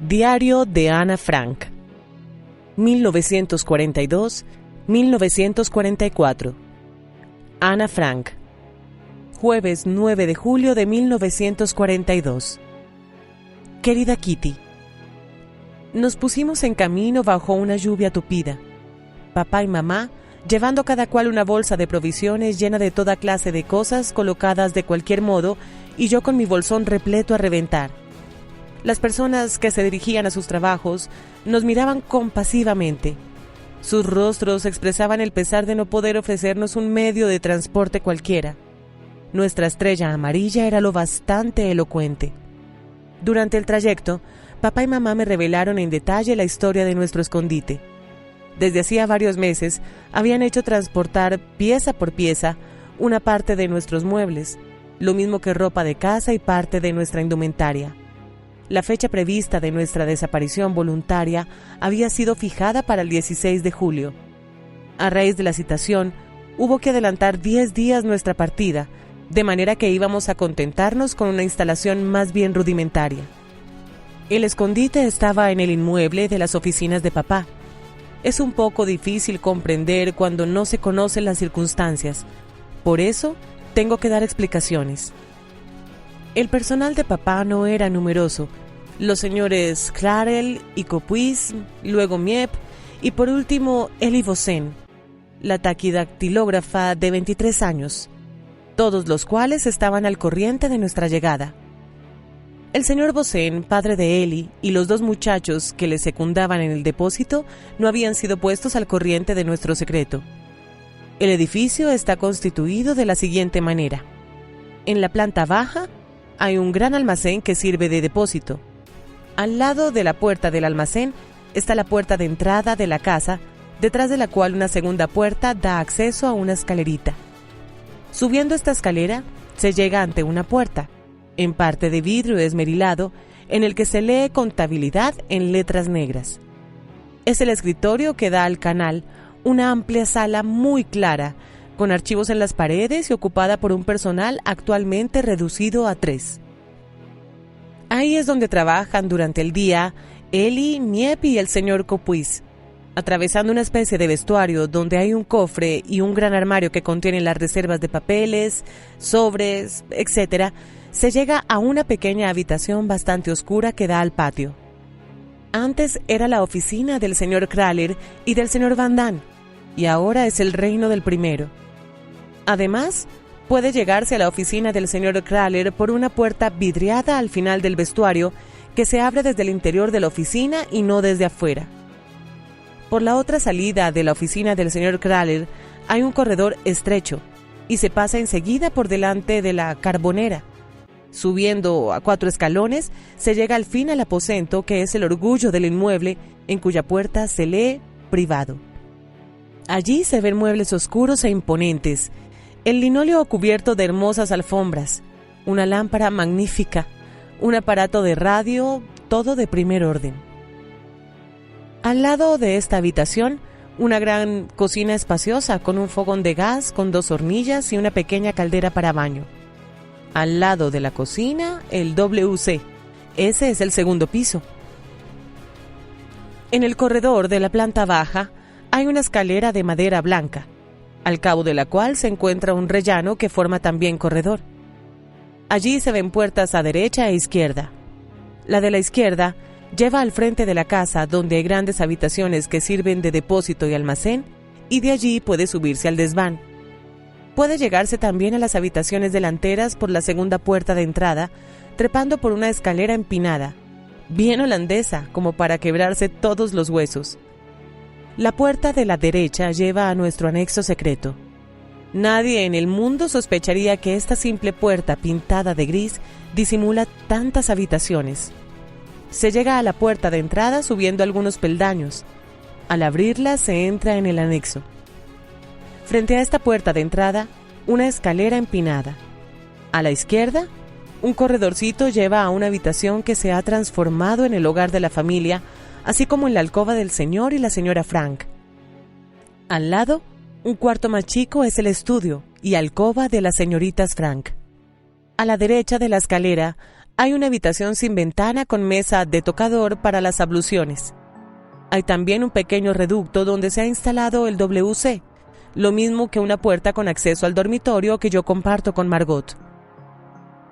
Diario de Ana Frank, 1942-1944. Ana Frank, jueves 9 de julio de 1942. Querida Kitty, nos pusimos en camino bajo una lluvia tupida. Papá y mamá, llevando cada cual una bolsa de provisiones llena de toda clase de cosas colocadas de cualquier modo, y yo con mi bolsón repleto a reventar. Las personas que se dirigían a sus trabajos nos miraban compasivamente. Sus rostros expresaban el pesar de no poder ofrecernos un medio de transporte cualquiera. Nuestra estrella amarilla era lo bastante elocuente. Durante el trayecto, papá y mamá me revelaron en detalle la historia de nuestro escondite. Desde hacía varios meses habían hecho transportar pieza por pieza una parte de nuestros muebles, lo mismo que ropa de casa y parte de nuestra indumentaria. La fecha prevista de nuestra desaparición voluntaria había sido fijada para el 16 de julio. A raíz de la citación, hubo que adelantar 10 días nuestra partida, de manera que íbamos a contentarnos con una instalación más bien rudimentaria. El escondite estaba en el inmueble de las oficinas de papá. Es un poco difícil comprender cuando no se conocen las circunstancias. Por eso, tengo que dar explicaciones. El personal de papá no era numeroso. Los señores Clarel y Copuis, luego Miep y por último Eli Vosen, la taquidactilógrafa de 23 años, todos los cuales estaban al corriente de nuestra llegada. El señor Vosen, padre de Eli, y los dos muchachos que le secundaban en el depósito no habían sido puestos al corriente de nuestro secreto. El edificio está constituido de la siguiente manera. En la planta baja hay un gran almacén que sirve de depósito. Al lado de la puerta del almacén está la puerta de entrada de la casa, detrás de la cual una segunda puerta da acceso a una escalerita. Subiendo esta escalera, se llega ante una puerta, en parte de vidrio esmerilado, en el que se lee contabilidad en letras negras. Es el escritorio que da al canal, una amplia sala muy clara, con archivos en las paredes y ocupada por un personal actualmente reducido a 3. Ahí es donde trabajan durante el día Eli, Miep y el señor Copuis. Atravesando una especie de vestuario donde hay un cofre y un gran armario que contiene las reservas de papeles, sobres, etc., se llega a una pequeña habitación bastante oscura que da al patio. Antes era la oficina del señor Kraler y del señor Van Damme, y ahora es el reino del primero. Además, puede llegarse a la oficina del señor Kraler por una puerta vidriada al final del vestuario que se abre desde el interior de la oficina y no desde afuera. Por la otra salida de la oficina del señor Kraler hay un corredor estrecho y se pasa enseguida por delante de la carbonera. Subiendo a 4 escalones, se llega al fin al aposento que es el orgullo del inmueble, en cuya puerta se lee privado. Allí se ven muebles oscuros e imponentes, el linóleo cubierto de hermosas alfombras, una lámpara magnífica, un aparato de radio, todo de primer orden. Al lado de esta habitación, una gran cocina espaciosa con un fogón de gas con 2 hornillas y una pequeña caldera para baño. Al lado de la cocina, el WC. Ese es el segundo piso. En el corredor de la planta baja hay una escalera de madera blanca, al cabo de la cual se encuentra un rellano que forma también corredor. Allí se ven puertas a derecha e izquierda. La de la izquierda lleva al frente de la casa, donde hay grandes habitaciones que sirven de depósito y almacén, y de allí puede subirse al desván. Puede llegarse también a las habitaciones delanteras por la segunda puerta de entrada, trepando por una escalera empinada, bien holandesa, como para quebrarse todos los huesos. La puerta de la derecha lleva a nuestro anexo secreto. Nadie en el mundo sospecharía que esta simple puerta pintada de gris disimula tantas habitaciones. Se llega a la puerta de entrada subiendo algunos peldaños. Al abrirla se entra en el anexo. Frente a esta puerta de entrada, una escalera empinada. A la izquierda, un corredorcito lleva a una habitación que se ha transformado en el hogar de la familia, así como en la alcoba del señor y la señora Frank. Al lado, un cuarto más chico es el estudio y alcoba de las señoritas Frank. A la derecha de la escalera Hay una habitación sin ventana con mesa de tocador para las abluciones. Hay también un pequeño reducto donde se ha instalado el WC, lo mismo que una puerta con acceso al dormitorio que yo comparto con Margot.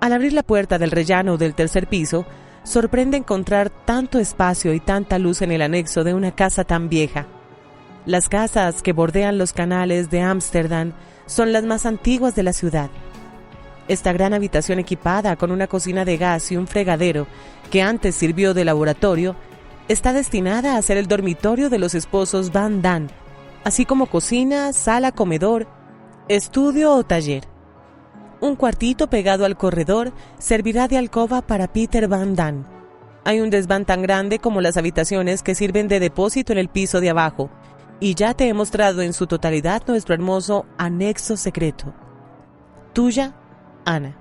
Al abrir la puerta del rellano del tercer piso, sorprende encontrar tanto espacio y tanta luz en el anexo de una casa tan vieja. Las casas que bordean los canales de Ámsterdam son las más antiguas de la ciudad. Esta gran habitación equipada con una cocina de gas y un fregadero, que antes sirvió de laboratorio, está destinada a ser el dormitorio de los esposos Van Damme, así como cocina, sala, comedor, estudio o taller. Un cuartito pegado al corredor servirá de alcoba para Peter Van Damme. Hay un desván tan grande como las habitaciones que sirven de depósito en el piso de abajo, y ya te he mostrado en su totalidad nuestro hermoso anexo secreto. Tuya, Ana.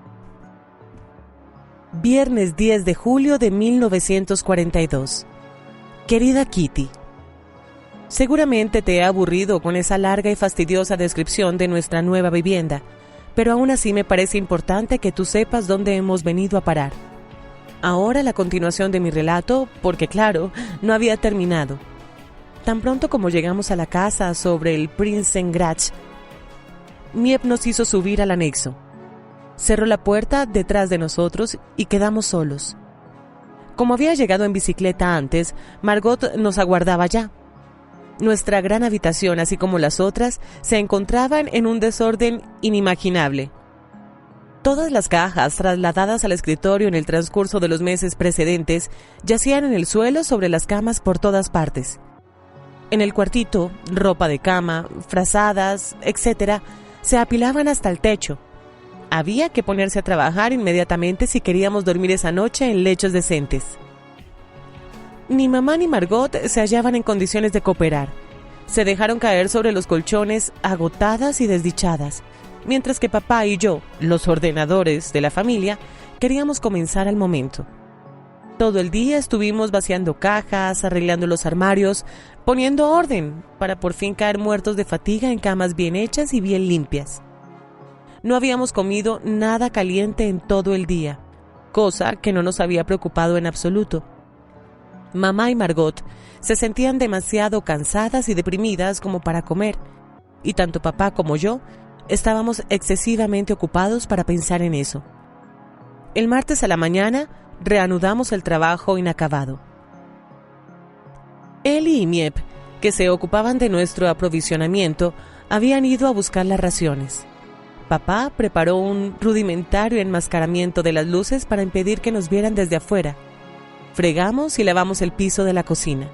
Viernes 10 de julio de 1942. Querida Kitty, seguramente te he aburrido con esa larga y fastidiosa descripción de nuestra nueva vivienda, pero aún así me parece importante que tú sepas dónde hemos venido a parar. Ahora la continuación de mi relato, porque claro, no había terminado. Tan pronto como llegamos a la casa sobre el Prinsengracht, Miep nos hizo subir al anexo. Cerró la puerta detrás de nosotros y quedamos solos. Como había llegado en bicicleta antes, Margot nos aguardaba ya. Nuestra gran habitación, así como las otras, se encontraban en un desorden inimaginable. Todas las cajas trasladadas al escritorio en el transcurso de los meses precedentes yacían en el suelo sobre las camas por todas partes. En el cuartito, ropa de cama, frazadas, etc., se apilaban hasta el techo. Había que ponerse a trabajar inmediatamente si queríamos dormir esa noche en lechos decentes. Ni mamá ni Margot se hallaban en condiciones de cooperar. Se dejaron caer sobre los colchones agotadas y desdichadas, mientras que papá y yo, los ordenadores de la familia, queríamos comenzar al momento. Todo el día estuvimos vaciando cajas, arreglando los armarios, poniendo orden, para por fin caer muertos de fatiga en camas bien hechas y bien limpias. No habíamos comido nada caliente en todo el día, cosa que no nos había preocupado en absoluto. Mamá y Margot se sentían demasiado cansadas y deprimidas como para comer, y tanto papá como yo estábamos excesivamente ocupados para pensar en eso. El martes a la mañana reanudamos el trabajo inacabado. Eli y Miep, que se ocupaban de nuestro aprovisionamiento, habían ido a buscar las raciones. Papá preparó un rudimentario enmascaramiento de las luces para impedir que nos vieran desde afuera. Fregamos y lavamos el piso de la cocina.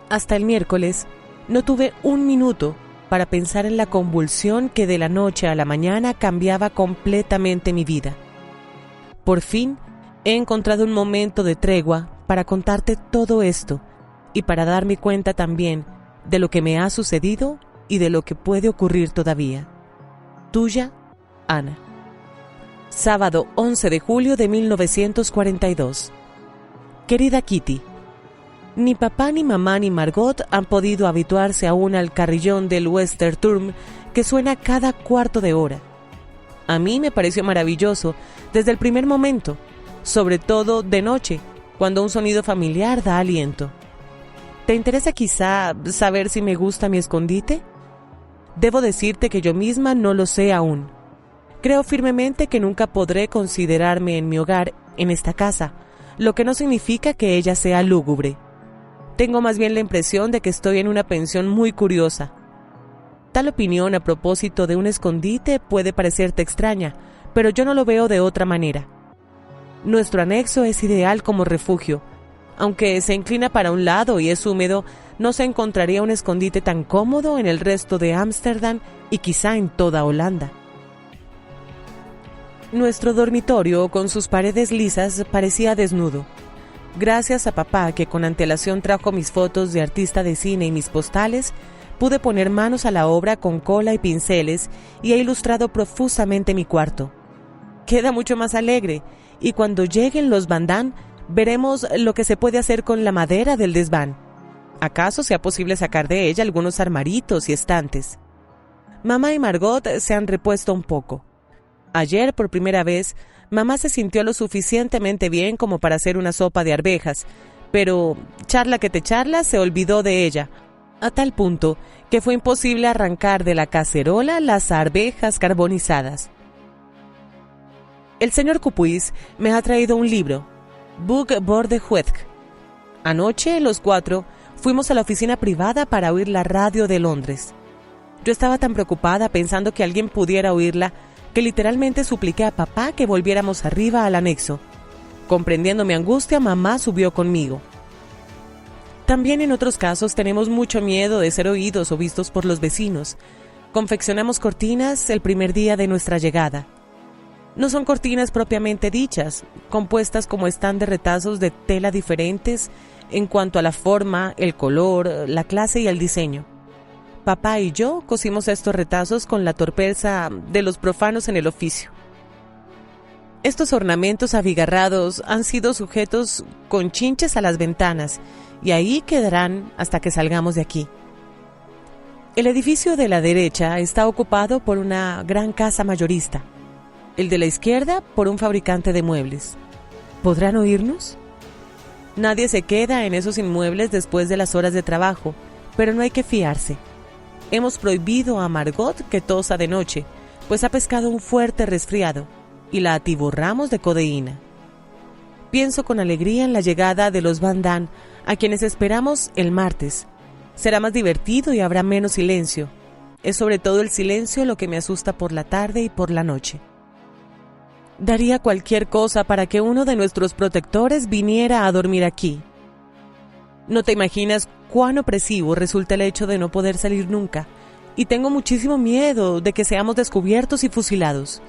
Hasta el miércoles no tuve un minuto para pensar en la convulsión que de la noche a la mañana cambiaba completamente mi vida. Por fin he encontrado un momento de tregua para contarte todo esto y para darme cuenta también de lo que me ha sucedido y de lo que puede ocurrir todavía. Tuya, Ana. Sábado 11 de julio de 1942. Querida Kitty, ni papá, ni mamá, ni Margot han podido habituarse aún al carrillón del Westerturm que suena cada cuarto de hora. A mí me pareció maravilloso desde el primer momento, sobre todo de noche, cuando un sonido familiar da aliento. ¿Te interesa quizá saber si me gusta mi escondite? Debo decirte que yo misma no lo sé aún. Creo firmemente que nunca podré considerarme en mi hogar, en esta casa, lo que no significa que ella sea lúgubre. Tengo más bien la impresión de que estoy en una pensión muy curiosa. Tal opinión a propósito de un escondite puede parecerte extraña, pero yo no lo veo de otra manera. Nuestro anexo es ideal como refugio. Aunque se inclina para un lado y es húmedo, no se encontraría un escondite tan cómodo en el resto de Ámsterdam y quizá en toda Holanda. Nuestro dormitorio, con sus paredes lisas, parecía desnudo. Gracias a papá, que con antelación trajo mis fotos de artista de cine y mis postales, pude poner manos a la obra con cola y pinceles y he ilustrado profusamente mi cuarto. Queda mucho más alegre, y cuando lleguen los Van Damme, veremos lo que se puede hacer con la madera del desván. ¿Acaso sea posible sacar de ella algunos armaritos y estantes? Mamá y Margot se han repuesto un poco. Ayer, por primera vez, mamá se sintió lo suficientemente bien como para hacer una sopa de arvejas, pero, charla que te charla, se olvidó de ella, a tal punto que fue imposible arrancar de la cacerola las arvejas carbonizadas. El señor Cupuis me ha traído un libro, Book voor de Huetk. Anoche, los 4, fuimos a la oficina privada para oír la radio de Londres. Yo estaba tan preocupada pensando que alguien pudiera oírla que literalmente supliqué a papá que volviéramos arriba al anexo. Comprendiendo mi angustia, mamá subió conmigo. También en otros casos tenemos mucho miedo de ser oídos o vistos por los vecinos. Confeccionamos cortinas el primer día de nuestra llegada. No son cortinas propiamente dichas, compuestas como están de retazos de tela diferentes en cuanto a la forma, el color, la clase y el diseño. Papá y yo cosimos estos retazos con la torpeza de los profanos en el oficio. Estos ornamentos abigarrados han sido sujetos con chinches a las ventanas y ahí quedarán hasta que salgamos de aquí. El edificio de la derecha está ocupado por una gran casa mayorista, el de la izquierda por un fabricante de muebles. ¿Podrán oírnos? Nadie se queda en esos inmuebles después de las horas de trabajo, pero no hay que fiarse. Hemos prohibido a Margot que tosa de noche, pues ha pescado un fuerte resfriado, y la atiborramos de codeína. Pienso con alegría en la llegada de los Van Damme, a quienes esperamos el martes. Será más divertido y habrá menos silencio. Es sobre todo el silencio lo que me asusta por la tarde y por la noche. Daría cualquier cosa para que uno de nuestros protectores viniera a dormir aquí. No te imaginas cuán opresivo resulta el hecho de no poder salir nunca, y tengo muchísimo miedo de que seamos descubiertos y fusilados.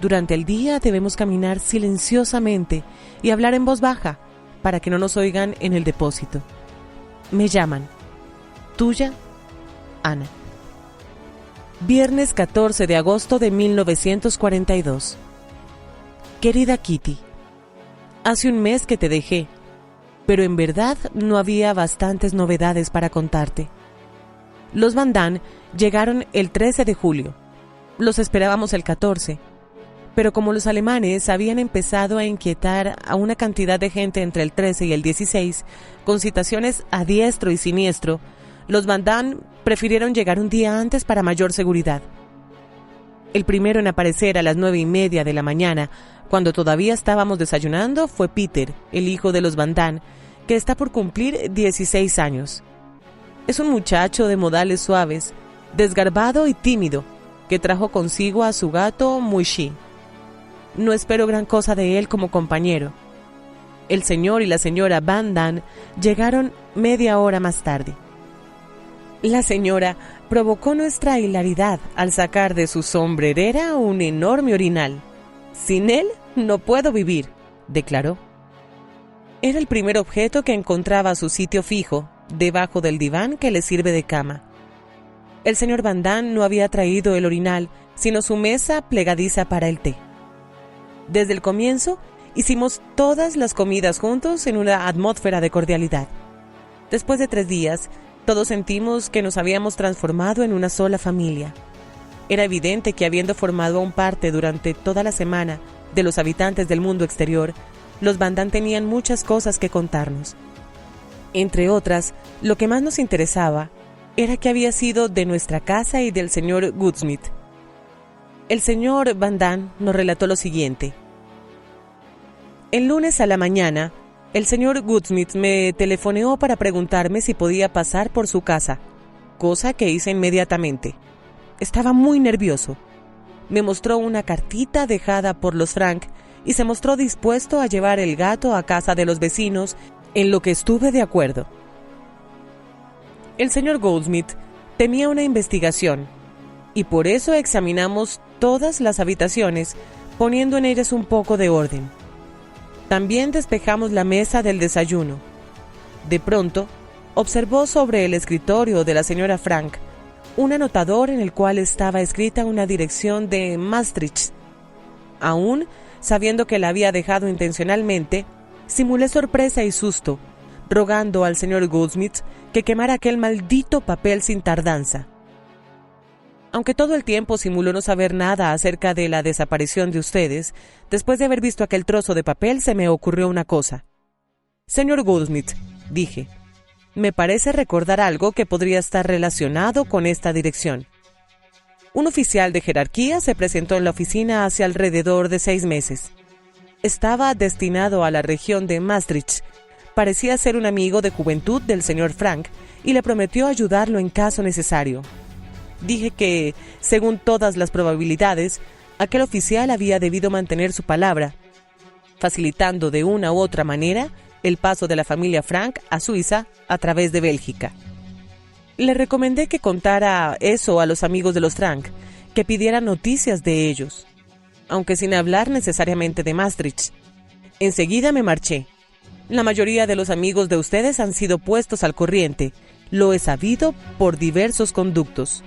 Durante el día debemos caminar silenciosamente y hablar en voz baja, para que no nos oigan en el depósito. Me llaman. Tuya, Ana. Viernes 14 de agosto de 1942. Querida Kitty, hace un mes que te dejé, pero en verdad no había bastantes novedades para contarte. Los Van Damme llegaron el 13 de julio. Los esperábamos el 14. Pero como los alemanes habían empezado a inquietar a una cantidad de gente entre el 13 y el 16, con citaciones a diestro y siniestro, los Van Damme prefirieron llegar un día antes para mayor seguridad. El primero en aparecer a las 9:30 de la mañana, cuando todavía estábamos desayunando, fue Peter, el hijo de los Van Damme, que está por cumplir 16 años. Es un muchacho de modales suaves, desgarbado y tímido, que trajo consigo a su gato Muishi. No espero gran cosa de él como compañero. El señor y la señora Van Damme llegaron media hora más tarde. La señora provocó nuestra hilaridad al sacar de su sombrerera un enorme orinal. «Sin él no puedo vivir», declaró. Era el primer objeto que encontraba a su sitio fijo, debajo del diván que le sirve de cama. El señor Van Damme no había traído el orinal, sino su mesa plegadiza para el té. Desde el comienzo, hicimos todas las comidas juntos en una atmósfera de cordialidad. Después de 3 días, todos sentimos que nos habíamos transformado en una sola familia. Era evidente que, habiendo formado aún parte durante toda la semana de los habitantes del mundo exterior, los Van Damme tenían muchas cosas que contarnos. Entre otras, lo que más nos interesaba era que había sido de nuestra casa y del señor Goudsmit. El señor Van Damme nos relató lo siguiente. El lunes a la mañana, el señor Goudsmit me telefoneó para preguntarme si podía pasar por su casa, cosa que hice inmediatamente. Estaba muy nervioso. Me mostró una cartita dejada por los Frank y se mostró dispuesto a llevar el gato a casa de los vecinos, en lo que estuve de acuerdo. El señor Goudsmit temía una investigación y por eso examinamos todas las habitaciones, poniendo en ellas un poco de orden. También despejamos la mesa del desayuno. De pronto, observó sobre el escritorio de la señora Frank un anotador en el cual estaba escrita una dirección de Maastricht. Aún sabiendo que la había dejado intencionalmente, simulé sorpresa y susto, rogando al señor Goudsmit que quemara aquel maldito papel sin tardanza. Aunque todo el tiempo simuló no saber nada acerca de la desaparición de ustedes, después de haber visto aquel trozo de papel se me ocurrió una cosa. Señor Goldsmith, dije, me parece recordar algo que podría estar relacionado con esta dirección. Un oficial de jerarquía se presentó en la oficina hace alrededor de 6 meses. Estaba destinado a la región de Maastricht. Parecía ser un amigo de juventud del señor Frank y le prometió ayudarlo en caso necesario. Dije que, según todas las probabilidades, aquel oficial había debido mantener su palabra, facilitando de una u otra manera el paso de la familia Frank a Suiza a través de Bélgica. Le recomendé que contara eso a los amigos de los Frank, que pidieran noticias de ellos, aunque sin hablar necesariamente de Maastricht. Enseguida me marché. La mayoría de los amigos de ustedes han sido puestos al corriente. Lo he sabido por diversos conductos.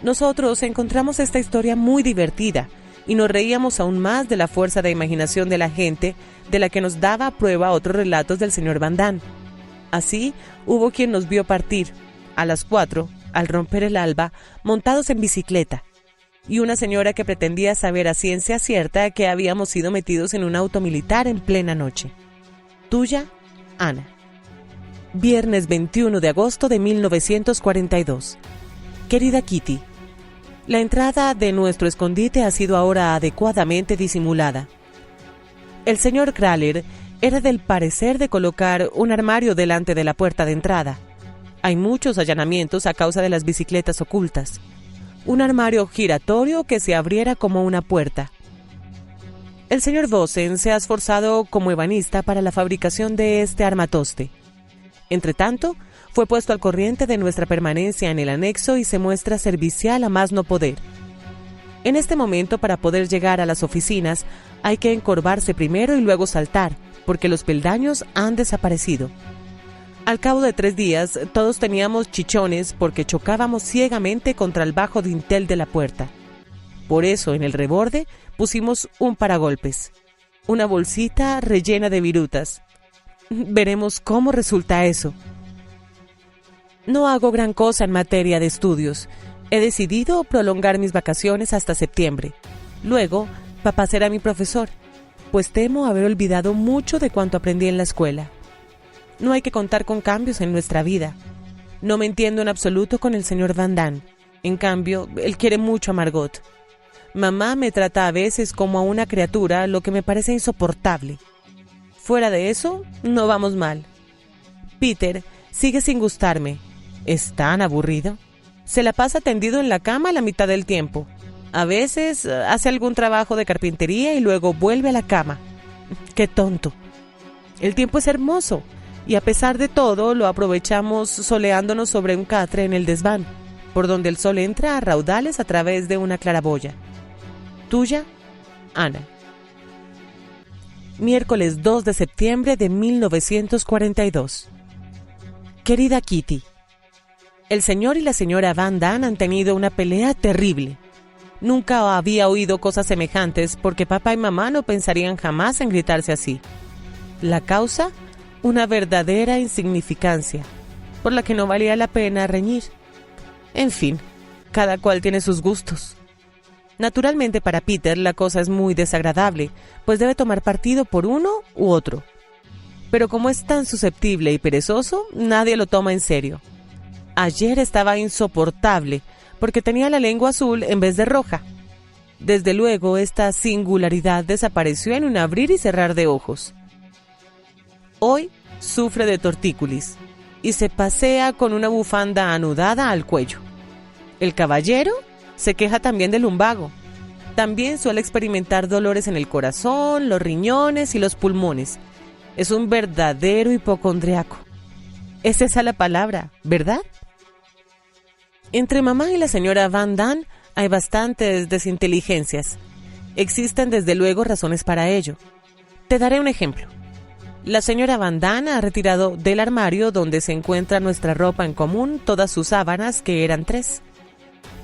Nosotros encontramos esta historia muy divertida y nos reíamos aún más de la fuerza de imaginación de la gente, de la que nos daba a prueba otros relatos del señor Van Damme. Así, hubo quien nos vio partir, a las 4, al romper el alba, montados en bicicleta, y una señora que pretendía saber a ciencia cierta que habíamos sido metidos en un auto militar en plena noche. Tuya, Ana. Viernes 21 de agosto de 1942. Querida Kitty, la entrada de nuestro escondite ha sido ahora adecuadamente disimulada. El señor Kraler era del parecer de colocar un armario delante de la puerta de entrada. Hay muchos allanamientos a causa de las bicicletas ocultas. Un armario giratorio que se abriera como una puerta. El señor Vossen se ha esforzado como ebanista para la fabricación de este armatoste. Entretanto, fue puesto al corriente de nuestra permanencia en el anexo y se muestra servicial a más no poder. En este momento, para poder llegar a las oficinas, hay que encorvarse primero y luego saltar, porque los peldaños han desaparecido. Al cabo de 3 días, todos teníamos chichones porque chocábamos ciegamente contra el bajo dintel de la puerta. Por eso, en el reborde, pusimos un paragolpes, una bolsita rellena de virutas. Veremos cómo resulta eso. No hago gran cosa en materia de estudios. He decidido prolongar mis vacaciones hasta septiembre. Luego, papá será mi profesor, pues temo haber olvidado mucho de cuanto aprendí en la escuela. No hay que contar con cambios en nuestra vida. No me entiendo en absoluto con el señor Van Damme. En cambio, él quiere mucho a Margot. Mamá me trata a veces como a una criatura, lo que me parece insoportable. Fuera de eso, no vamos mal. Peter sigue sin gustarme. Es tan aburrido. Se la pasa tendido en la cama la mitad del tiempo. A veces hace algún trabajo de carpintería y luego vuelve a la cama. ¡Qué tonto! El tiempo es hermoso y a pesar de todo lo aprovechamos soleándonos sobre un catre en el desván, por donde el sol entra a raudales a través de una claraboya. Tuya, Ana. Miércoles 2 de septiembre de 1942. Querida Kitty, el señor y la señora Van Damme han tenido una pelea terrible. Nunca había oído cosas semejantes porque papá y mamá no pensarían jamás en gritarse así. La causa, una verdadera insignificancia, por la que no valía la pena reñir. En fin, cada cual tiene sus gustos. Naturalmente para Peter la cosa es muy desagradable, pues debe tomar partido por uno u otro. Pero como es tan susceptible y perezoso, nadie lo toma en serio. Ayer estaba insoportable, porque tenía la lengua azul en vez de roja. Desde luego, esta singularidad desapareció en un abrir y cerrar de ojos. Hoy sufre de tortícolis y se pasea con una bufanda anudada al cuello. El caballero se queja también del lumbago. También suele experimentar dolores en el corazón, los riñones y los pulmones. Es un verdadero hipocondriaco. Es esa la palabra, ¿verdad? Entre mamá y la señora Van Damme hay bastantes desinteligencias. Existen desde luego razones para ello. Te daré un ejemplo. La señora Van Damme ha retirado del armario donde se encuentra nuestra ropa en común todas sus sábanas, que eran 3.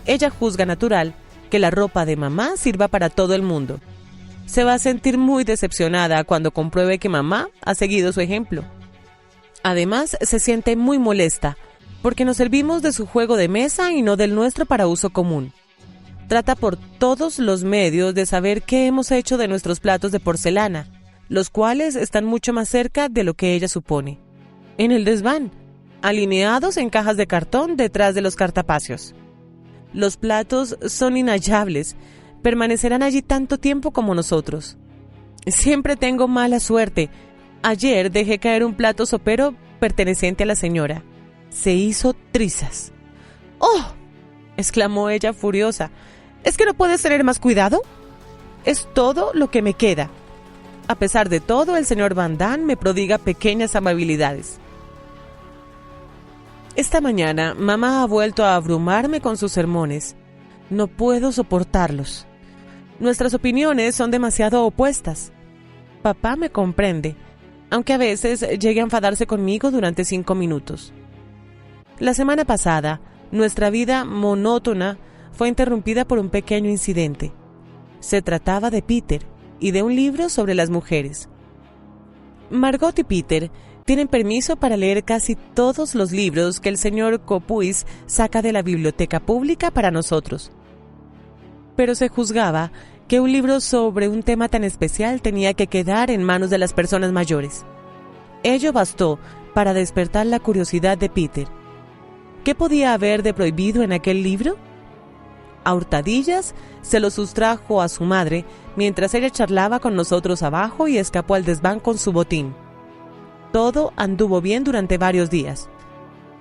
Ella juzga natural que la ropa de mamá sirva para todo el mundo. Se va a sentir muy decepcionada cuando compruebe que mamá ha seguido su ejemplo. Además, se siente muy molesta porque nos servimos de su juego de mesa y no del nuestro para uso común. Trata por todos los medios de saber qué hemos hecho de nuestros platos de porcelana, los cuales están mucho más cerca de lo que ella supone. En el desván, alineados en cajas de cartón detrás de los cartapacios. Los platos son inhallables, permanecerán allí tanto tiempo como nosotros. Siempre tengo mala suerte. Ayer dejé caer un plato sopero perteneciente a la señora. Se hizo trizas. ¡Oh!, exclamó ella furiosa. ¿Es que no puedes tener más cuidado? Es todo lo que me queda. A pesar de todo, el señor Van Damme me prodiga pequeñas amabilidades. Esta mañana, mamá ha vuelto a abrumarme con sus sermones. No puedo soportarlos. Nuestras opiniones son demasiado opuestas. Papá me comprende, aunque a veces llegue a enfadarse conmigo durante 5 minutos. La semana pasada, nuestra vida monótona fue interrumpida por un pequeño incidente. Se trataba de Peter y de un libro sobre las mujeres. Margot y Peter tienen permiso para leer casi todos los libros que el señor Copuis saca de la biblioteca pública para nosotros. Pero se juzgaba que un libro sobre un tema tan especial tenía que quedar en manos de las personas mayores. Ello bastó para despertar la curiosidad de Peter. ¿Qué podía haber de prohibido en aquel libro? A hurtadillas se lo sustrajo a su madre mientras ella charlaba con nosotros abajo y escapó al desván con su botín. Todo anduvo bien durante varios días.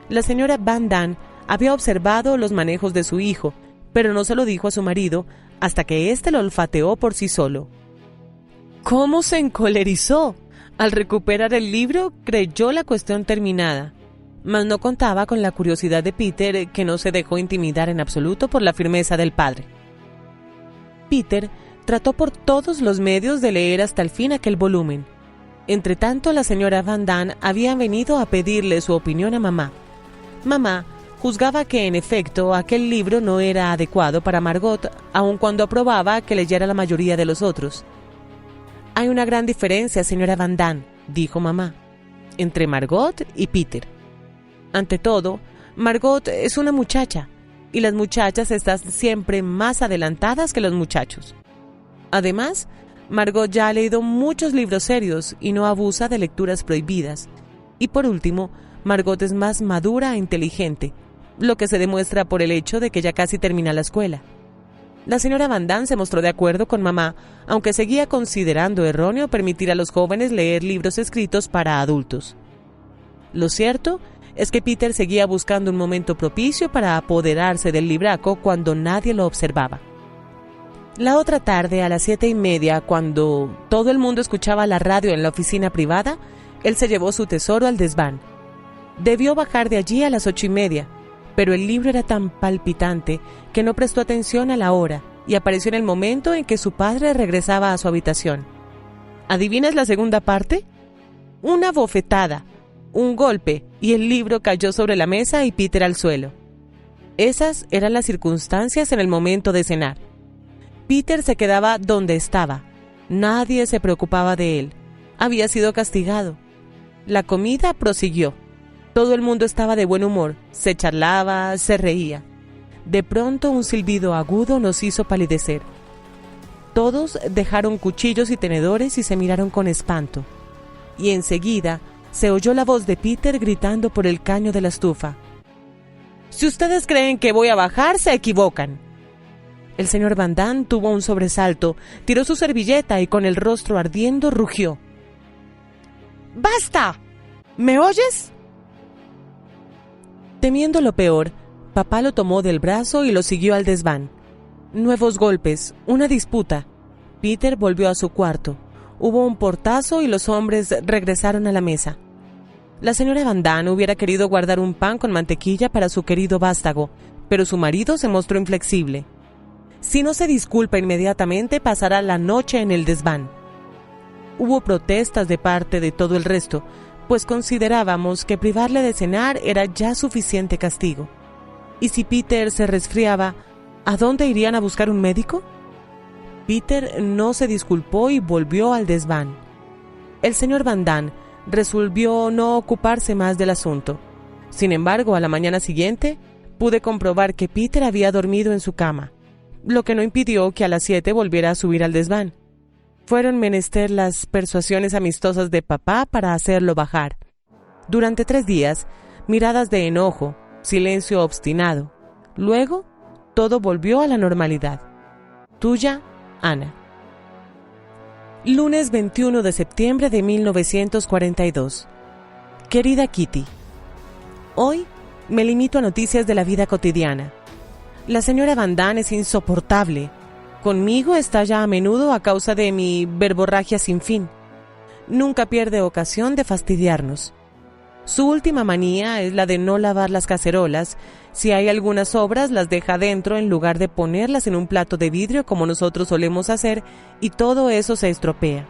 La señora Van Damme había observado los manejos de su hijo, pero no se lo dijo a su marido hasta que éste lo olfateó por sí solo. ¿Cómo se encolerizó? Al recuperar el libro, creyó la cuestión terminada, mas no contaba con la curiosidad de Peter, que no se dejó intimidar en absoluto por la firmeza del padre. Peter trató por todos los medios de leer hasta el fin aquel volumen. Entretanto, la señora Van Damme había venido a pedirle su opinión a mamá. Mamá juzgaba que, en efecto, aquel libro no era adecuado para Margot, aun cuando aprobaba que leyera la mayoría de los otros. «Hay una gran diferencia, señora Van Damme», dijo mamá, «entre Margot y Peter. Ante todo, Margot es una muchacha, y las muchachas están siempre más adelantadas que los muchachos. Además, Margot ya ha leído muchos libros serios y no abusa de lecturas prohibidas. Y por último, Margot es más madura e inteligente, lo que se demuestra por el hecho de que ya casi termina la escuela». La señora Van Damme se mostró de acuerdo con mamá, aunque seguía considerando erróneo permitir a los jóvenes leer libros escritos para adultos. Lo cierto es que Peter seguía buscando un momento propicio para apoderarse del libraco cuando nadie lo observaba. La otra tarde, a las 7:30, cuando todo el mundo escuchaba la radio en la oficina privada, él se llevó su tesoro al desván. Debió bajar de allí a las 8:30, pero el libro era tan palpitante que no prestó atención a la hora y apareció en el momento en que su padre regresaba a su habitación. ¿Adivinas la segunda parte? Una bofetada, un golpe, y el libro cayó sobre la mesa y Peter al suelo. Esas eran las circunstancias en el momento de cenar. Peter se quedaba donde estaba. Nadie se preocupaba de él. Había sido castigado. La comida prosiguió. Todo el mundo estaba de buen humor, se charlaba, se reía. De pronto un silbido agudo nos hizo palidecer. Todos dejaron cuchillos y tenedores y se miraron con espanto. Y enseguida se oyó la voz de Peter gritando por el caño de la estufa. «Si ustedes creen que voy a bajar, se equivocan». El señor Van Damme tuvo un sobresalto, tiró su servilleta y con el rostro ardiendo rugió. «¡Basta! ¿Me oyes?». Temiendo lo peor, papá lo tomó del brazo y lo siguió al desván. Nuevos golpes, una disputa. Peter volvió a su cuarto. Hubo un portazo y los hombres regresaron a la mesa. La señora Van Damme hubiera querido guardar un pan con mantequilla para su querido vástago, pero su marido se mostró inflexible. Si no se disculpa inmediatamente, pasará la noche en el desván. Hubo protestas de parte de todo el resto, pues considerábamos que privarle de cenar era ya suficiente castigo. Y si Peter se resfriaba, ¿a dónde irían a buscar un médico? Peter no se disculpó y volvió al desván. El señor Van Damme resolvió no ocuparse más del asunto. Sin embargo, a la mañana siguiente, pude comprobar que Peter había dormido en su cama, lo que no impidió que a las 7 volviera a subir al desván. Fueron menester las persuasiones amistosas de papá para hacerlo bajar. Durante 3 días, miradas de enojo, silencio obstinado. Luego, todo volvió a la normalidad. Tuya, Ana. Lunes 21 de septiembre de 1942. Querida Kitty, hoy me limito a noticias de la vida cotidiana. La señora Van Damme es insoportable. Conmigo estalla a menudo a causa de mi verborragia sin fin. Nunca pierde ocasión de fastidiarnos. Su última manía es la de no lavar las cacerolas. Si hay algunas sobras, las deja dentro en lugar de ponerlas en un plato de vidrio como nosotros solemos hacer, y todo eso se estropea.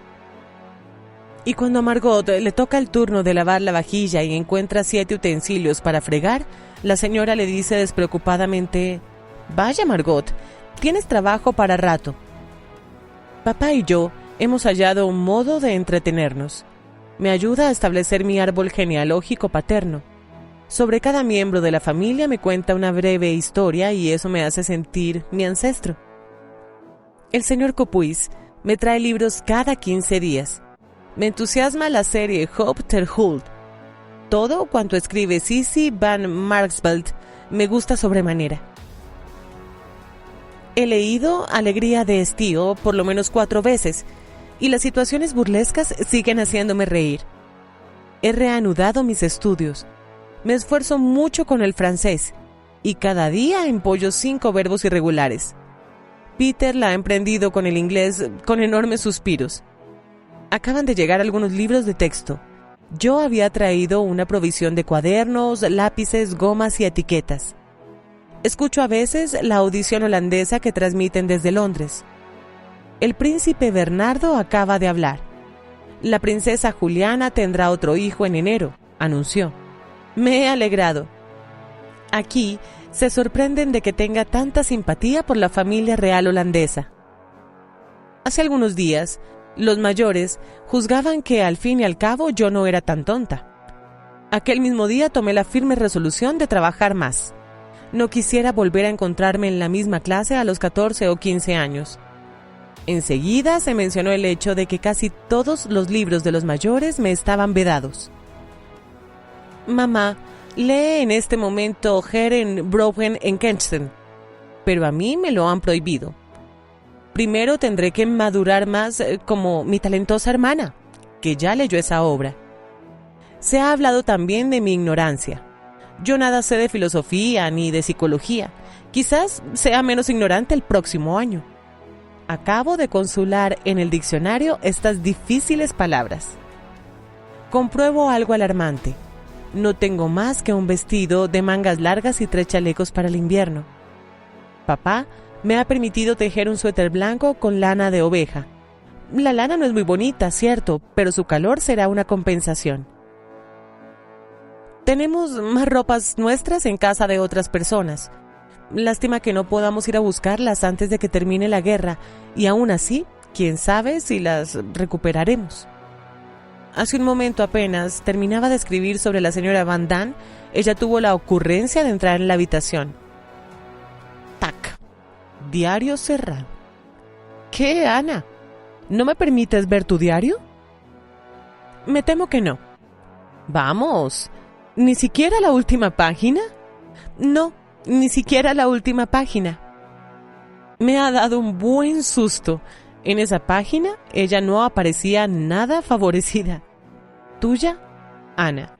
Y cuando a Margot le toca el turno de lavar la vajilla y encuentra 7 utensilios para fregar, la señora le dice despreocupadamente: «Vaya, Margot, tienes trabajo para rato». Papá y yo hemos hallado un modo de entretenernos. Me ayuda a establecer mi árbol genealógico paterno. Sobre cada miembro de la familia me cuenta una breve historia y eso me hace sentir mi ancestro. El señor Copuis me trae libros cada 15 días. Me entusiasma la serie Hope ter Huld. Todo cuanto escribe Sissy van Marksveld me gusta sobremanera. He leído Alegría de Estío por lo menos 4 veces, y las situaciones burlescas siguen haciéndome reír. He reanudado mis estudios. Me esfuerzo mucho con el francés, y cada día empollo 5 verbos irregulares. Peter la ha emprendido con el inglés con enormes suspiros. Acaban de llegar algunos libros de texto. Yo había traído una provisión de cuadernos, lápices, gomas y etiquetas. Escucho a veces la audición holandesa que transmiten desde Londres. El príncipe Bernardo acaba de hablar. La princesa Juliana tendrá otro hijo en enero, anunció. Me he alegrado. Aquí se sorprenden de que tenga tanta simpatía por la familia real holandesa. Hace algunos días, los mayores juzgaban que al fin y al cabo yo no era tan tonta. Aquel mismo día tomé la firme resolución de trabajar más. No quisiera volver a encontrarme en la misma clase a los 14 o 15 años. Enseguida se mencionó el hecho de que casi todos los libros de los mayores me estaban vedados. Mamá lee en este momento Herrenbrochen en Kempten, pero a mí me lo han prohibido. Primero tendré que madurar más como mi talentosa hermana, que ya leyó esa obra. Se ha hablado también de mi ignorancia. Yo nada sé de filosofía ni de psicología. Quizás sea menos ignorante el próximo año. Acabo de consultar en el diccionario estas difíciles palabras. Compruebo algo alarmante. No tengo más que un vestido de mangas largas y 3 chalecos para el invierno. Papá me ha permitido tejer un suéter blanco con lana de oveja. La lana no es muy bonita, cierto, pero su calor será una compensación. Tenemos más ropas nuestras en casa de otras personas. Lástima que no podamos ir a buscarlas antes de que termine la guerra, y aún así, quién sabe si las recuperaremos. Hace un momento apenas terminaba de escribir sobre la señora Van Damme, ella tuvo la ocurrencia de entrar en la habitación. ¡Tac! Diario cerrado. ¿Qué, Ana? ¿No me permites ver tu diario? Me temo que no. Vamos, ¿ni siquiera la última página? No. Ni siquiera la última página. Me ha dado un buen susto. En esa página ella no aparecía nada favorecida. Tuya, Ana.